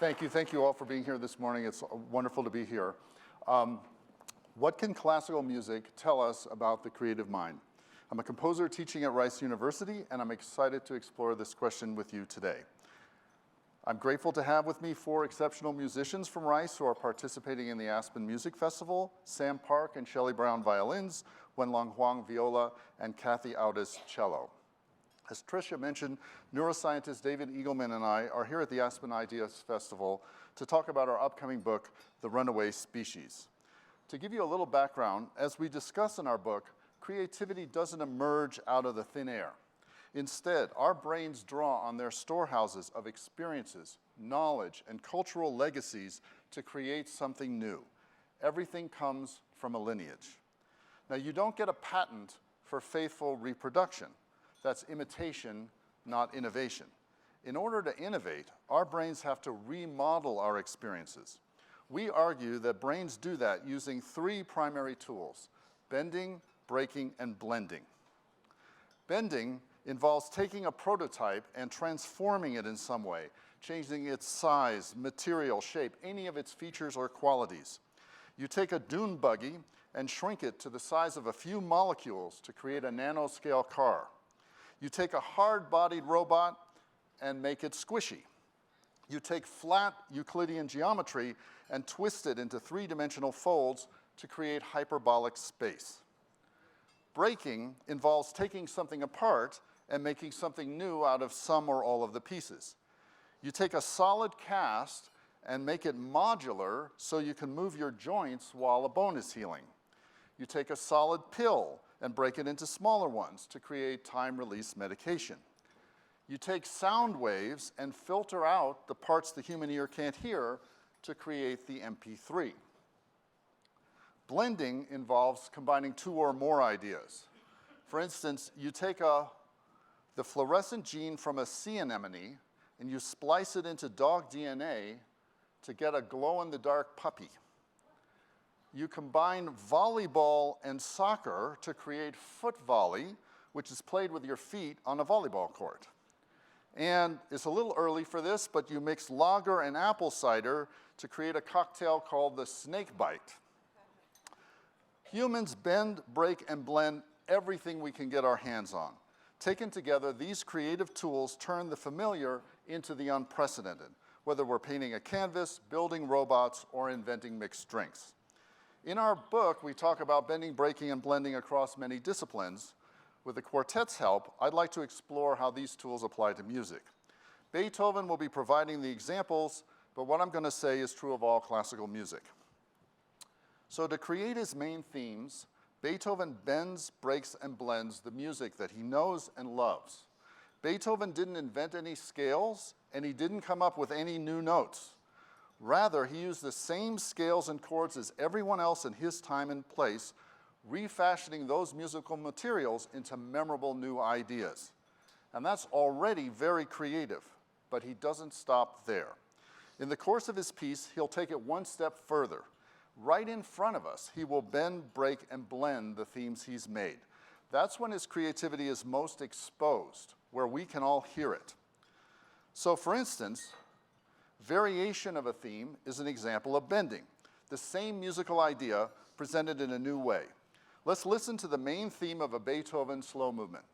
Thank you all for being here this morning. It's wonderful to be here. What can classical music tell us about the creative mind? I'm a composer teaching at Rice University, and I'm excited to explore this question with you today. I'm grateful to have with me 4 exceptional musicians from Rice who are participating in the Aspen Music Festival: Sam Park and Shellie Brown violins, Wenlong Huang viola, and Katherine Audas cello. As Tricia mentioned, neuroscientist David Eagleman and I are here at the Aspen Ideas Festival to talk about our upcoming book, The Runaway Species. To give you a little background, as we discuss in our book, creativity doesn't emerge out of the thin air. Instead, our brains draw on their storehouses of experiences, knowledge, and cultural legacies to create something new. Everything comes from a lineage. Now, you don't get a patent for faithful reproduction. That's imitation, not innovation. In order to innovate, our brains have to remodel our experiences. We argue that brains do that using 3 primary tools: bending, breaking, and blending. Bending involves taking a prototype and transforming it in some way, changing its size, material, shape, any of its features or qualities. You take a dune buggy and shrink it to the size of a few molecules to create a nanoscale car. You take a hard-bodied robot and make it squishy. You take flat Euclidean geometry and twist it into 3-dimensional folds to create hyperbolic space. Breaking involves taking something apart and making something new out of some or all of the pieces. You take a solid cast and make it modular so you can move your joints while a bone is healing. You take a solid pill and break it into smaller ones to create time-release medication. You take sound waves and filter out the parts the human ear can't hear to create the MP3. Blending involves combining 2 or more ideas. For instance, you take the fluorescent gene from a sea anemone and you splice it into dog DNA to get a glow-in-the-dark puppy. You combine volleyball and soccer to create foot volley, which is played with your feet on a volleyball court. And it's a little early for this, but you mix lager and apple cider to create a cocktail called the snake bite. Humans bend, break, and blend everything we can get our hands on. Taken together, these creative tools turn the familiar into the unprecedented, whether we're painting a canvas, building robots, or inventing mixed drinks. In our book, we talk about bending, breaking, and blending across many disciplines. With the quartet's help, I'd like to explore how these tools apply to music. Beethoven will be providing the examples, but what I'm going to say is true of all classical music. So to create his main themes, Beethoven bends, breaks, and blends the music that he knows and loves. Beethoven didn't invent any scales, and he didn't come up with any new notes. Rather, he used the same scales and chords as everyone else in his time and place, refashioning those musical materials into memorable new ideas. And that's already very creative, but he doesn't stop there. In the course of his piece, he'll take it one step further. Right in front of us, he will bend, break, and blend the themes he's made. That's when his creativity is most exposed, where we can all hear it. So for instance, variation of a theme is an example of bending, the same musical idea presented in a new way. Let's listen to the main theme of a Beethoven slow movement.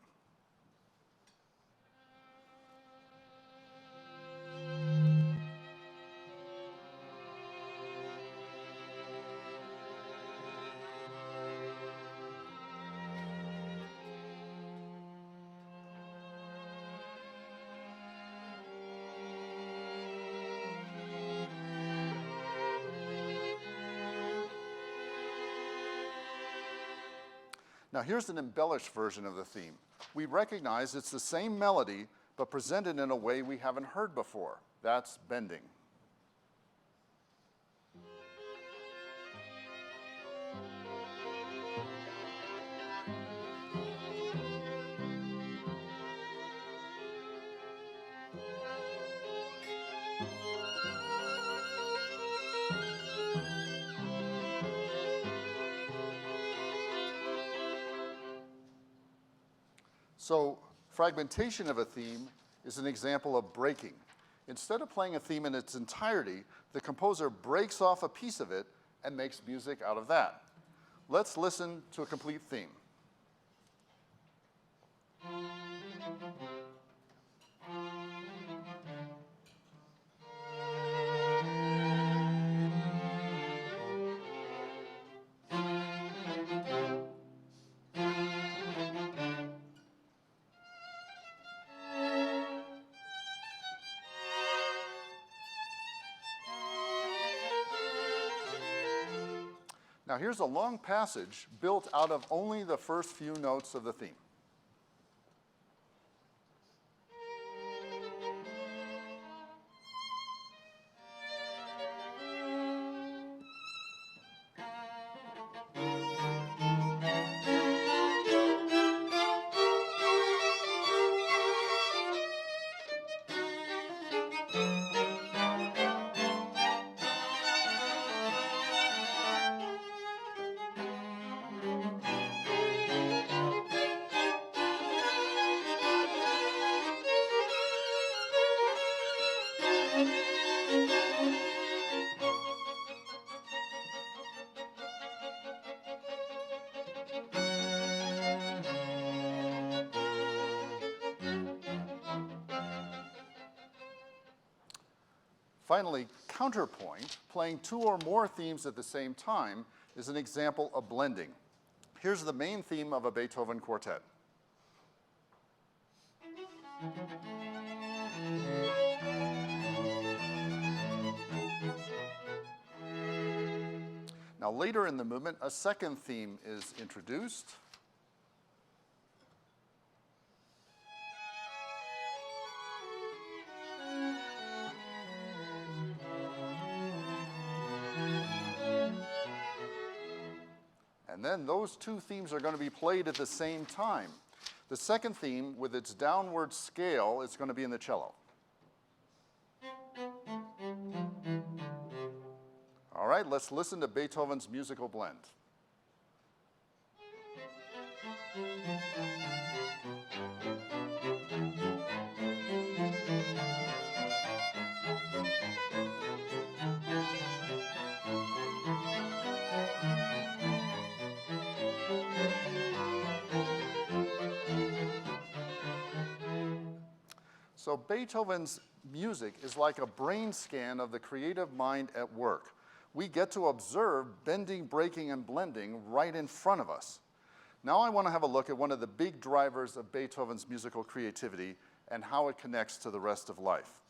Now here's an embellished version of the theme. We recognize it's the same melody, but presented in a way we haven't heard before. That's bending. So fragmentation of a theme is an example of breaking. Instead of playing a theme in its entirety, the composer breaks off a piece of it and makes music out of that. Let's listen to a complete theme. Now here's a long passage built out of only the first few notes of the theme. Finally, counterpoint, playing two or more themes at the same time, is an example of blending. Here's the main theme of a Beethoven quartet. Now later in the movement, a second theme is introduced. And then those two themes are going to be played at the same time. The second theme, with its downward scale, is going to be in the cello. All right, let's listen to Beethoven's musical blend. So Beethoven's music is like a brain scan of the creative mind at work. We get to observe bending, breaking, and blending right in front of us. Now I want to have a look at one of the big drivers of Beethoven's musical creativity and how it connects to the rest of life.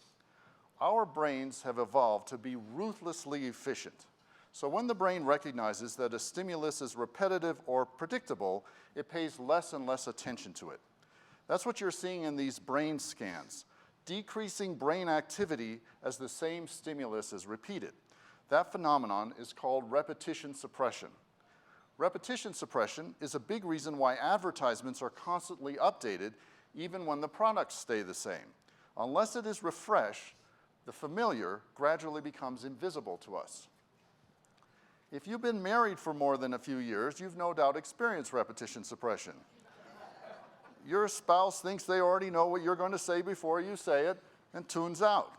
Our brains have evolved to be ruthlessly efficient. So when the brain recognizes that a stimulus is repetitive or predictable, it pays less and less attention to it. That's what you're seeing in these brain scans, decreasing brain activity as the same stimulus is repeated. That phenomenon is called repetition suppression. Repetition suppression is a big reason why advertisements are constantly updated even when the products stay the same. Unless it is refreshed, the familiar gradually becomes invisible to us. If you've been married for more than a few years, you've no doubt experienced repetition suppression. Your spouse thinks they already know what you're going to say before you say it and tunes out.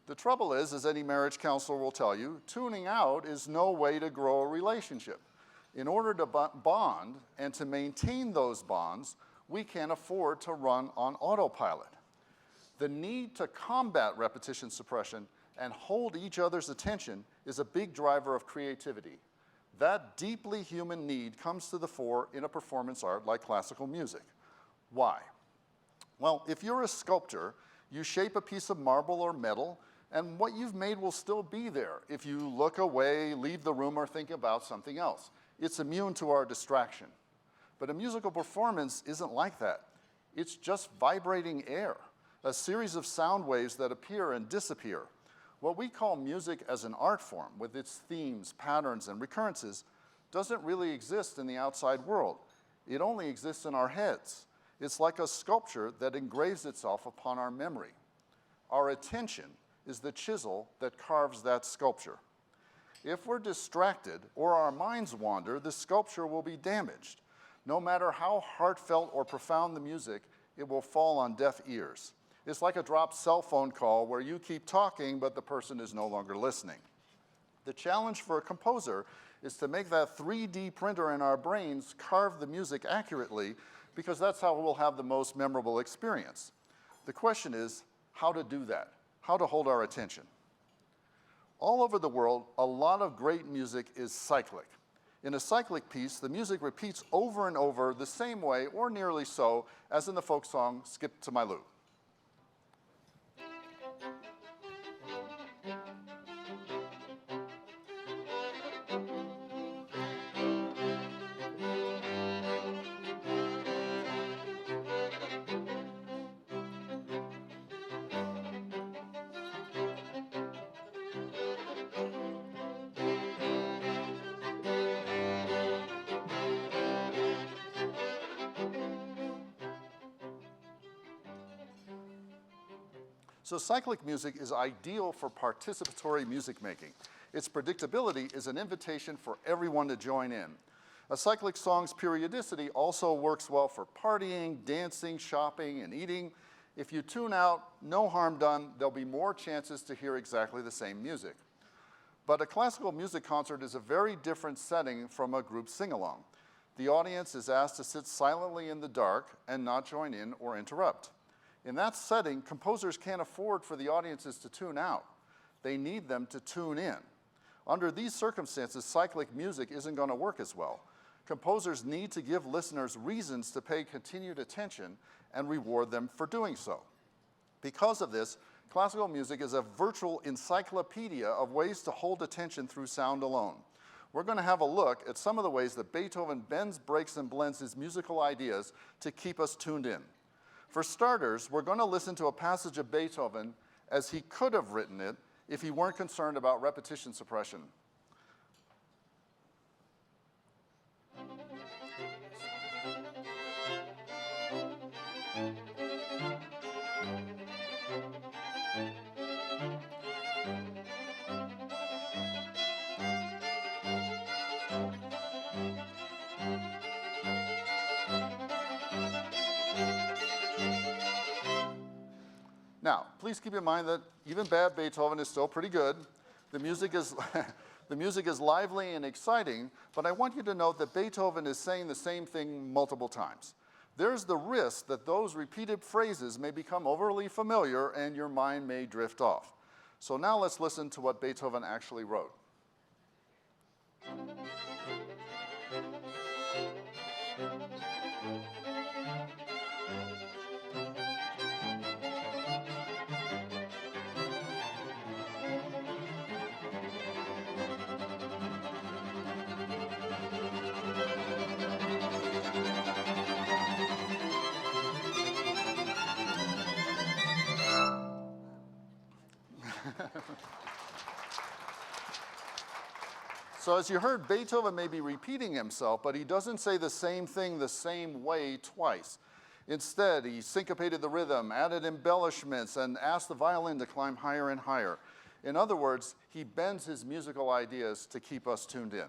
The trouble is, as any marriage counselor will tell you, tuning out is no way to grow a relationship. In order to bond and to maintain those bonds, we can't afford to run on autopilot. The need to combat repetition suppression and hold each other's attention is a big driver of creativity. That deeply human need comes to the fore in a performance art like classical music. Why? Well, if you're a sculptor, you shape a piece of marble or metal, and what you've made will still be there if you look away, leave the room, or think about something else. It's immune to our distraction. But a musical performance isn't like that. It's just vibrating air, a series of sound waves that appear and disappear. What we call music as an art form, with its themes, patterns, and recurrences, doesn't really exist in the outside world. It only exists in our heads. It's like a sculpture that engraves itself upon our memory. Our attention is the chisel that carves that sculpture. If we're distracted or our minds wander, the sculpture will be damaged. No matter how heartfelt or profound the music, it will fall on deaf ears. It's like a dropped cell phone call where you keep talking, but the person is no longer listening. The challenge for a composer is to make that 3D printer in our brains carve the music accurately, because that's how we'll have the most memorable experience. The question is how to do that, how to hold our attention. All over the world, a lot of great music is cyclic. In a cyclic piece, the music repeats over and over the same way, or nearly so, as in the folk song, Skip to My Lou. So cyclic music is ideal for participatory music making. Its predictability is an invitation for everyone to join in. A cyclic song's periodicity also works well for partying, dancing, shopping, and eating. If you tune out, no harm done, there'll be more chances to hear exactly the same music. But a classical music concert is a very different setting from a group sing-along. The audience is asked to sit silently in the dark and not join in or interrupt. In that setting, composers can't afford for the audiences to tune out. They need them to tune in. Under these circumstances, cyclic music isn't going to work as well. Composers need to give listeners reasons to pay continued attention and reward them for doing so. Because of this, classical music is a virtual encyclopedia of ways to hold attention through sound alone. We're going to have a look at some of the ways that Beethoven bends, breaks, and blends his musical ideas to keep us tuned in. For starters, we're going to listen to a passage of Beethoven as he could have written it if he weren't concerned about repetition suppression. Now, please keep in mind that even bad Beethoven is still pretty good. The music is, the music is lively and exciting, but I want you to note that Beethoven is saying the same thing multiple times. There's the risk that those repeated phrases may become overly familiar and your mind may drift off. So now let's listen to what Beethoven actually wrote. So as you heard, Beethoven may be repeating himself, but he doesn't say the same thing the same way twice. Instead, he syncopated the rhythm, added embellishments, and asked the violin to climb higher and higher. In other words, he bends his musical ideas to keep us tuned in.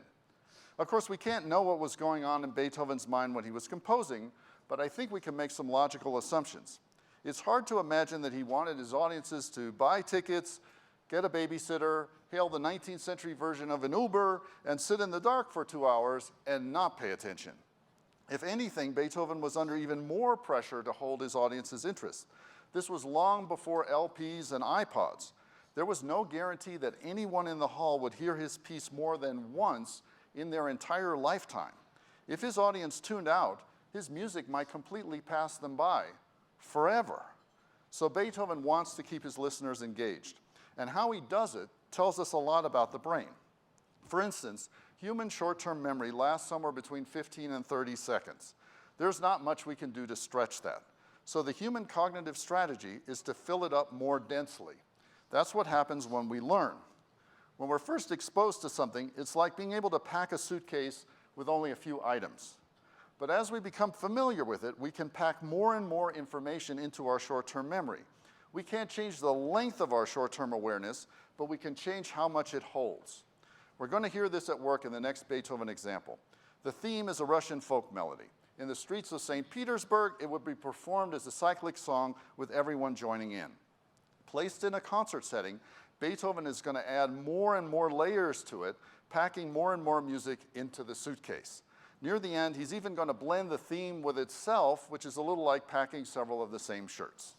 Of course, we can't know what was going on in Beethoven's mind when he was composing, but I think we can make some logical assumptions. It's hard to imagine that he wanted his audiences to buy tickets, get a babysitter, hail the 19th century version of an Uber, and sit in the dark for 2 hours and not pay attention. If anything, Beethoven was under even more pressure to hold his audience's interest. This was long before LPs and iPods. There was no guarantee that anyone in the hall would hear his piece more than once in their entire lifetime. If his audience tuned out, his music might completely pass them by, forever. So Beethoven wants to keep his listeners engaged. And how he does it tells us a lot about the brain. For instance, human short-term memory lasts somewhere between 15 and 30 seconds. There's not much we can do to stretch that. So the human cognitive strategy is to fill it up more densely. That's what happens when we learn. When we're first exposed to something, it's like being able to pack a suitcase with only a few items. But as we become familiar with it, we can pack more and more information into our short-term memory. We can't change the length of our short-term awareness, but we can change how much it holds. We're going to hear this at work in the next Beethoven example. The theme is a Russian folk melody. In the streets of St. Petersburg, it would be performed as a cyclic song with everyone joining in. Placed in a concert setting, Beethoven is going to add more and more layers to it, packing more and more music into the suitcase. Near the end, he's even going to blend the theme with itself, which is a little like packing several of the same shirts.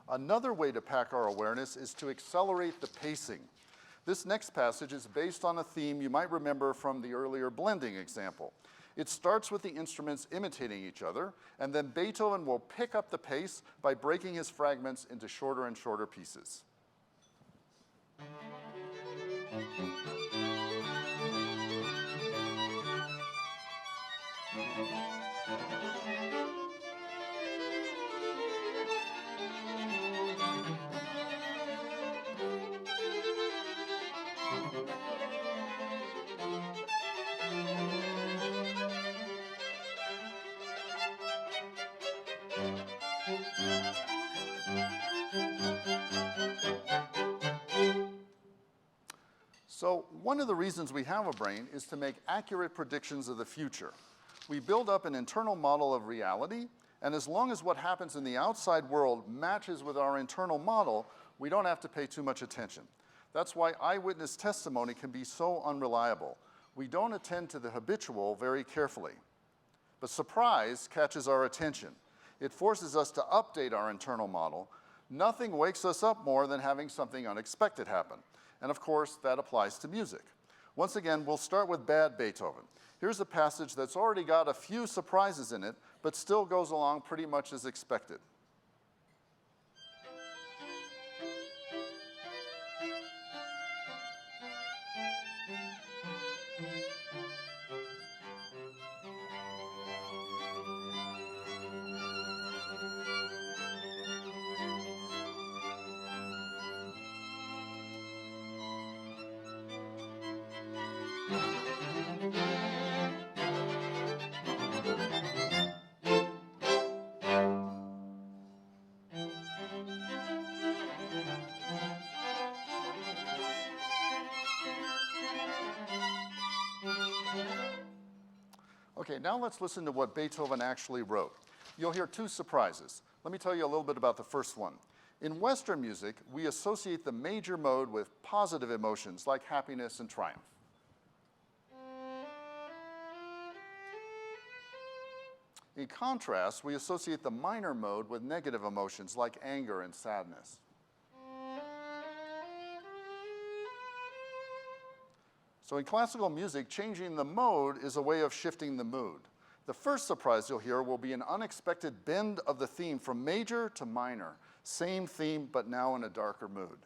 Another way to pack our awareness is to accelerate the pacing. This next passage is based on a theme you might remember from the earlier blending example. It starts with the instruments imitating each other, and then Beethoven will pick up the pace by breaking his fragments into shorter and shorter pieces. So one of the reasons we have a brain is to make accurate predictions of the future. We build up an internal model of reality, and as long as what happens in the outside world matches with our internal model, we don't have to pay too much attention. That's why eyewitness testimony can be so unreliable. We don't attend to the habitual very carefully. But surprise catches our attention. It forces us to update our internal model. Nothing wakes us up more than having something unexpected happen. And of course, that applies to music. Once again, we'll start with bad Beethoven. Here's a passage that's already got a few surprises in it, but still goes along pretty much as expected. Okay, now let's listen to what Beethoven actually wrote. You'll hear two surprises. Let me tell you a little bit about the first one. In Western music, we associate the major mode with positive emotions like happiness and triumph. In contrast, we associate the minor mode with negative emotions like anger and sadness. So in classical music, changing the mode is a way of shifting the mood. The first surprise you'll hear will be an unexpected bend of the theme from major to minor. Same theme, but now in a darker mood.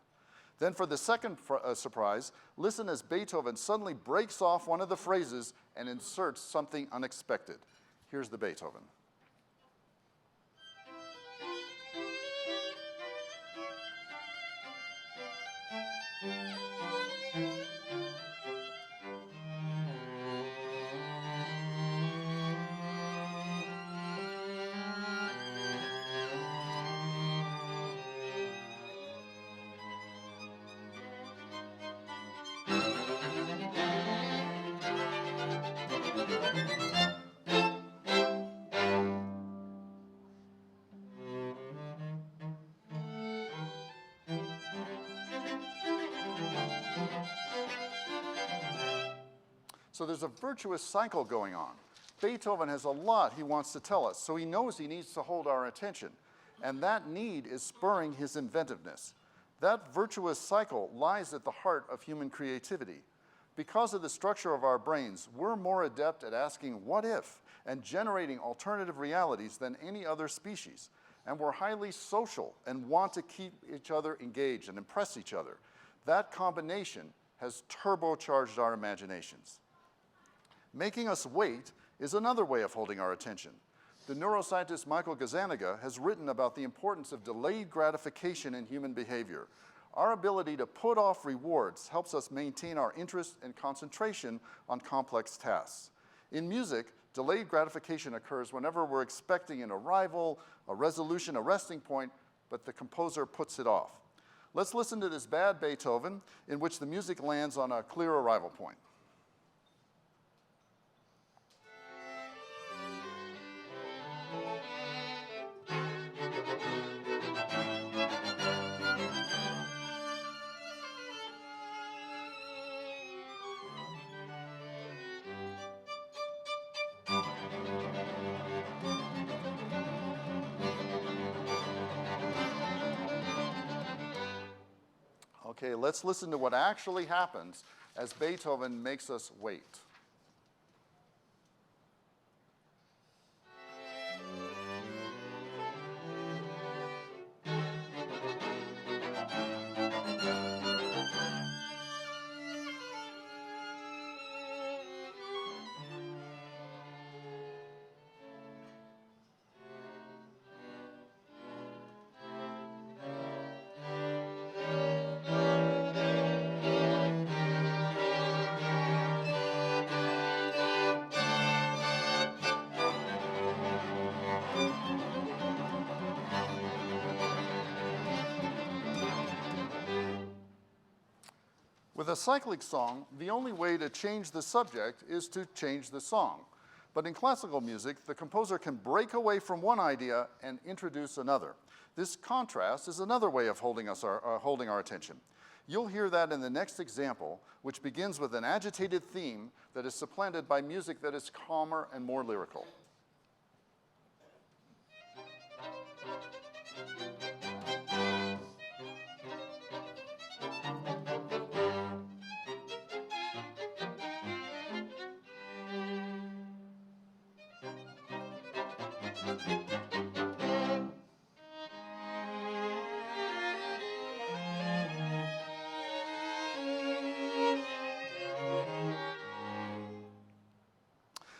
Then for the second surprise, listen as Beethoven suddenly breaks off one of the phrases and inserts something unexpected. Here's the Beethoven. So there's a virtuous cycle going on. Beethoven has a lot he wants to tell us, so he knows he needs to hold our attention. And that need is spurring his inventiveness. That virtuous cycle lies at the heart of human creativity. Because of the structure of our brains, we're more adept at asking what if and generating alternative realities than any other species. And we're highly social and want to keep each other engaged and impress each other. That combination has turbocharged our imaginations. Making us wait is another way of holding our attention. The neuroscientist Michael Gazzaniga has written about the importance of delayed gratification in human behavior. Our ability to put off rewards helps us maintain our interest and concentration on complex tasks. In music, delayed gratification occurs whenever we're expecting an arrival, a resolution, a resting point, but the composer puts it off. Let's listen to this bad Beethoven in which the music lands on a clear arrival point. Okay, let's listen to what actually happens as Beethoven makes us wait. With a cyclic song, the only way to change the subject is to change the song. But in classical music, the composer can break away from one idea and introduce another. This contrast is another way of holding our attention. You'll hear that in the next example, which begins with an agitated theme that is supplanted by music that is calmer and more lyrical.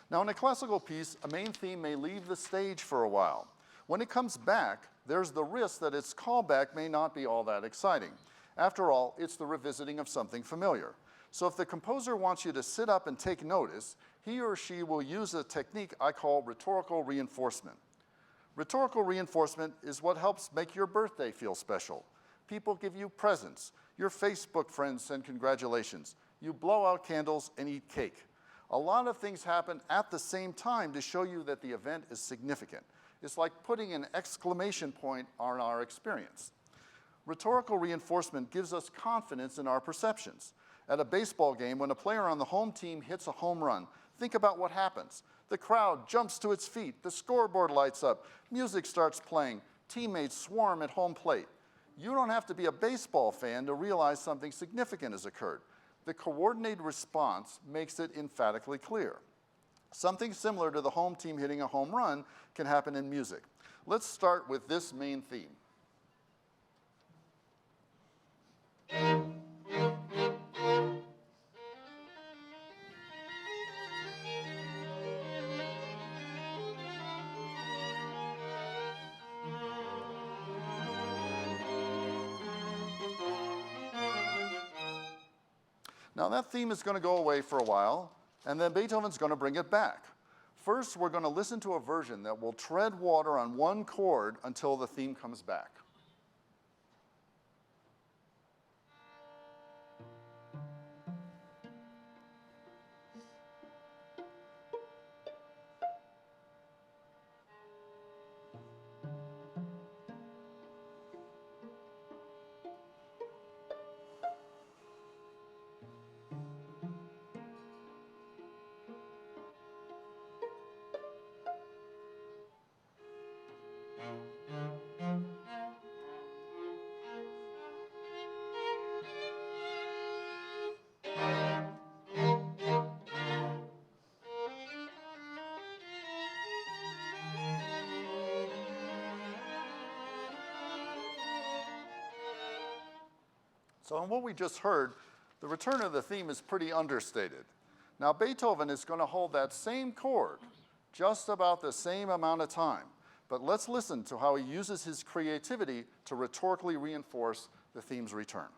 Now, in a classical piece, a main theme may leave the stage for a while. When it comes back, there's the risk that its callback may not be all that exciting. After all, it's the revisiting of something familiar. So if the composer wants you to sit up and take notice, he or she will use a technique I call rhetorical reinforcement. Rhetorical reinforcement is what helps make your birthday feel special. People give you presents. Your Facebook friends send congratulations. You blow out candles and eat cake. A lot of things happen at the same time to show you that the event is significant. It's like putting an exclamation point on our experience. Rhetorical reinforcement gives us confidence in our perceptions. At a baseball game, when a player on the home team hits a home run, think about what happens. The crowd jumps to its feet, the scoreboard lights up, music starts playing, teammates swarm at home plate. You don't have to be a baseball fan to realize something significant has occurred. The coordinated response makes it emphatically clear. Something similar to the home team hitting a home run can happen in music. Let's start with this main theme. Now that theme is going to go away for a while, and then Beethoven's going to bring it back. First, we're going to listen to a version that will tread water on one chord until the theme comes back. So in what we just heard, the return of the theme is pretty understated. Now Beethoven is going to hold that same chord just about the same amount of time, but let's listen to how he uses his creativity to rhetorically reinforce the theme's return.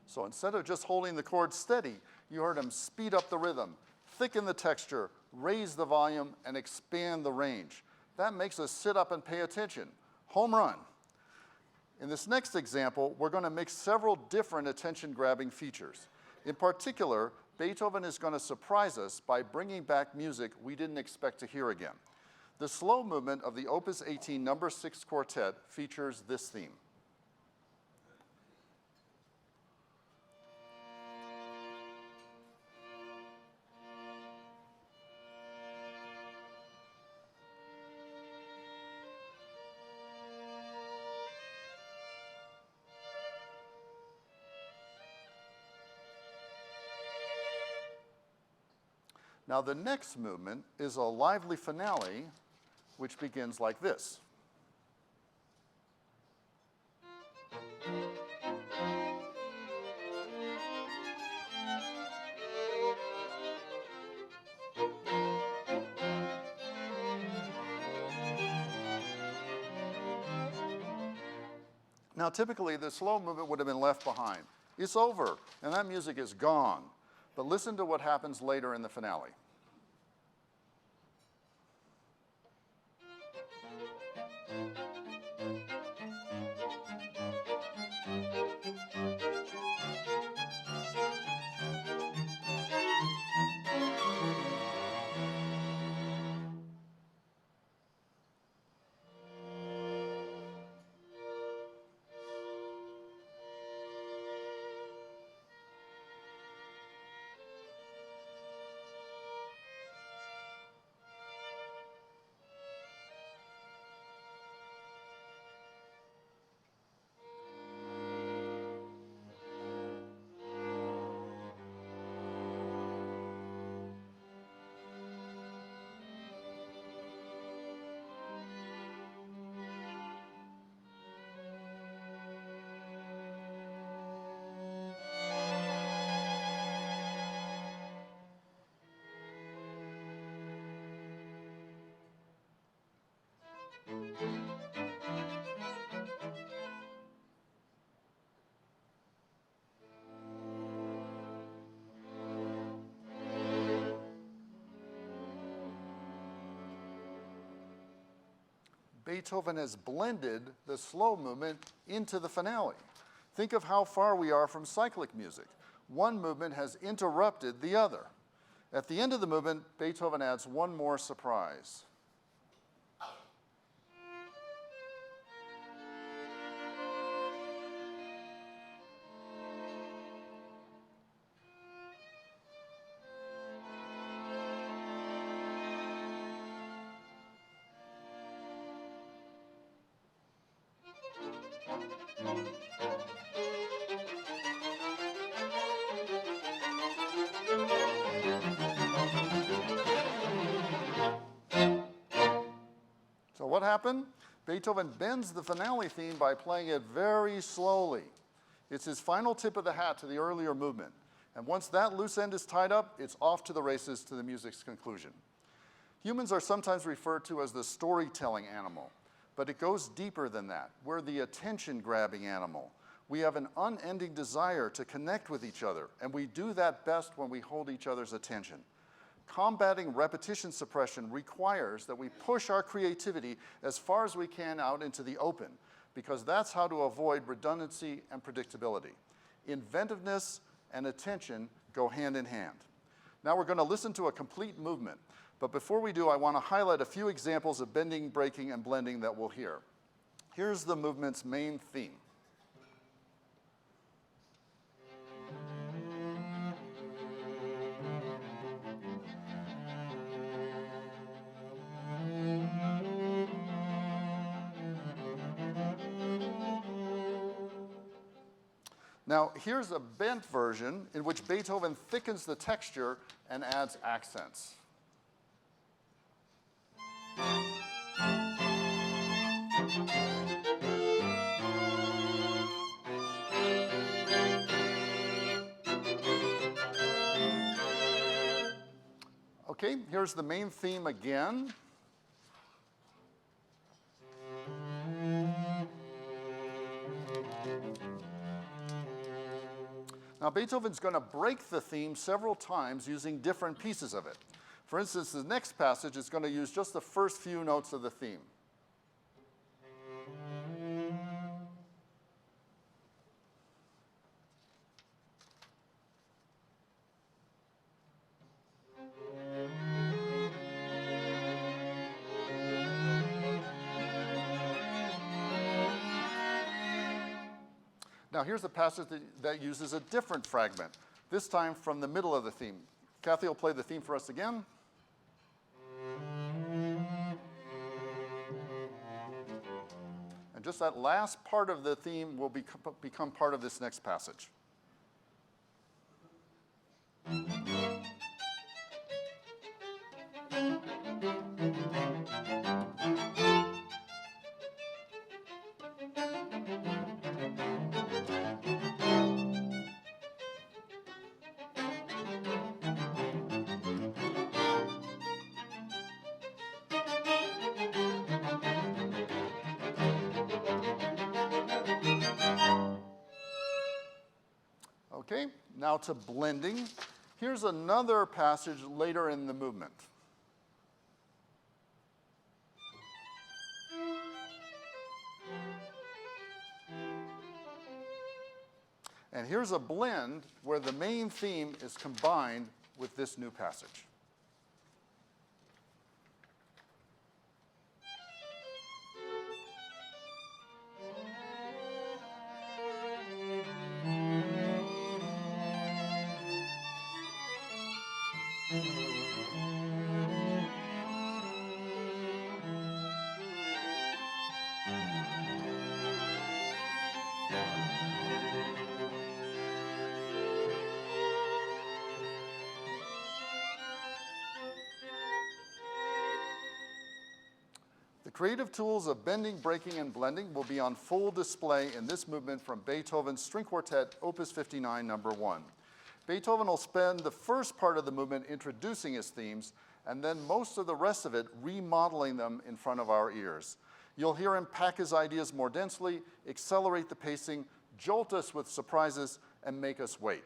So instead of just holding the chord steady, you heard him speed up the rhythm, thicken the texture, raise the volume, and expand the range. That makes us sit up and pay attention. Home run. In this next example, we're going to mix several different attention-grabbing features. In particular, Beethoven is going to surprise us by bringing back music we didn't expect to hear again. The slow movement of the Opus 18 No. 6 Quartet features this theme. Now the next movement is a lively finale, which begins like this. Now typically the slow movement would have been left behind. It's over, and that music is gone. But listen to what happens later in the finale. Beethoven has blended the slow movement into the finale. Think of how far we are from cyclic music. One movement has interrupted the other. At the end of the movement, Beethoven adds one more surprise. So what happened? Beethoven bends the finale theme by playing it very slowly. It's his final tip of the hat to the earlier movement. And once that loose end is tied up, it's off to the races to the music's conclusion. Humans are sometimes referred to as the storytelling animal, but it goes deeper than that. We're the attention-grabbing animal. We have an unending desire to connect with each other, and we do that best when we hold each other's attention. Combating repetition suppression requires that we push our creativity as far as we can out into the open, because that's how to avoid redundancy and predictability. Inventiveness and attention go hand in hand. Now we're going to listen to a complete movement, but before we do, I want to highlight a few examples of bending, breaking, and blending that we'll hear. Here's the movement's main theme. Now, here's a bent version in which Beethoven thickens the texture and adds accents. Okay, here's the main theme again. Now, Beethoven's going to break the theme several times using different pieces of it. For instance, the next passage is going to use just the first few notes of the theme. Now here's a passage that uses a different fragment, this time from the middle of the theme. Kathy will play the theme for us again. And just that last part of the theme will become part of this next passage. Okay, now to blending. Here's another passage later in the movement. And here's a blend where the main theme is combined with this new passage. The creative tools of bending, breaking, and blending will be on full display in this movement from Beethoven's String Quartet, Opus 59, number 1. Beethoven will spend the first part of the movement introducing his themes, and then most of the rest of it remodeling them in front of our ears. You'll hear him pack his ideas more densely, accelerate the pacing, jolt us with surprises, and make us wait.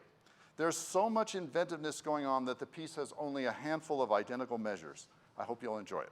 There's so much inventiveness going on that the piece has only a handful of identical measures. I hope you'll enjoy it.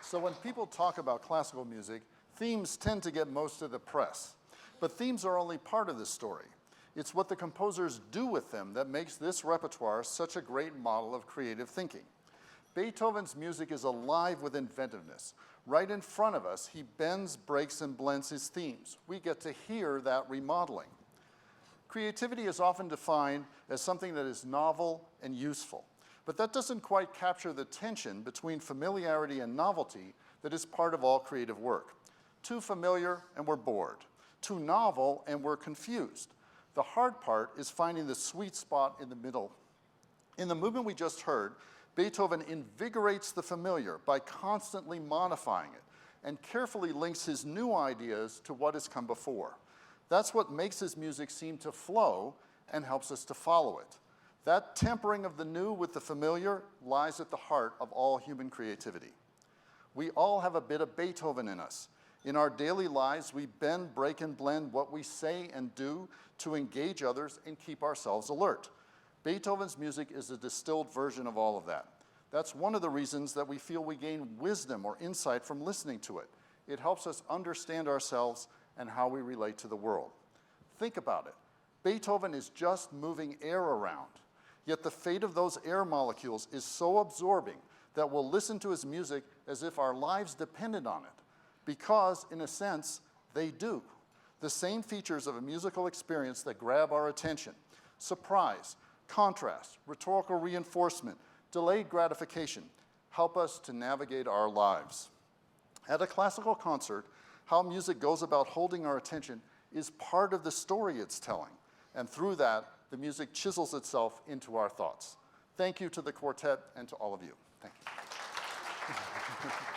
So when people talk about classical music, themes tend to get most of the press. But themes are only part of the story. It's what the composers do with them that makes this repertoire such a great model of creative thinking. Beethoven's music is alive with inventiveness. Right in front of us, he bends, breaks, and blends his themes. We get to hear that remodeling. Creativity is often defined as something that is novel and useful, but that doesn't quite capture the tension between familiarity and novelty that is part of all creative work. Too familiar and we're bored. Too novel and we're confused. The hard part is finding the sweet spot in the middle. In the movement we just heard, Beethoven invigorates the familiar by constantly modifying it and carefully links his new ideas to what has come before. That's what makes his music seem to flow and helps us to follow it. That tempering of the new with the familiar lies at the heart of all human creativity. We all have a bit of Beethoven in us. In our daily lives, we bend, break, and blend what we say and do to engage others and keep ourselves alert. Beethoven's music is a distilled version of all of that. That's one of the reasons that we feel we gain wisdom or insight from listening to it. It helps us understand ourselves and how we relate to the world. Think about it. Beethoven is just moving air around, yet the fate of those air molecules is so absorbing that we'll listen to his music as if our lives depended on it, because, in a sense, they do. The same features of a musical experience that grab our attention: surprise, contrast, rhetorical reinforcement, delayed gratification, help us to navigate our lives. At a classical concert, how music goes about holding our attention is part of the story it's telling, and through that, the music chisels itself into our thoughts. Thank you to the quartet and to all of you. Thank you.